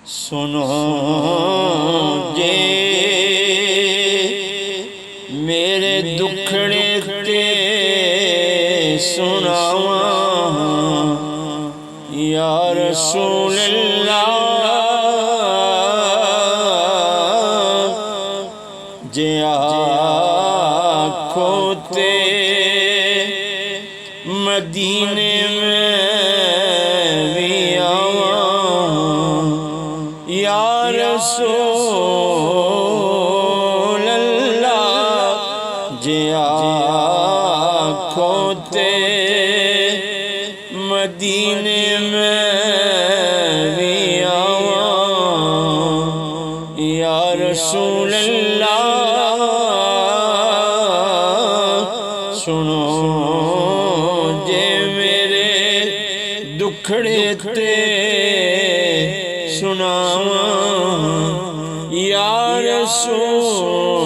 سنو جے میرے دکھڑے تے سناواں یا رسول اللہ جے آکھو تے مدینے میں بھی آواں یا رسول اللہ جے آکھو تے مدینے میں بھی آواں یا رسول اللہ سنو جے میرے دکھڑے تے سناواں یا رسول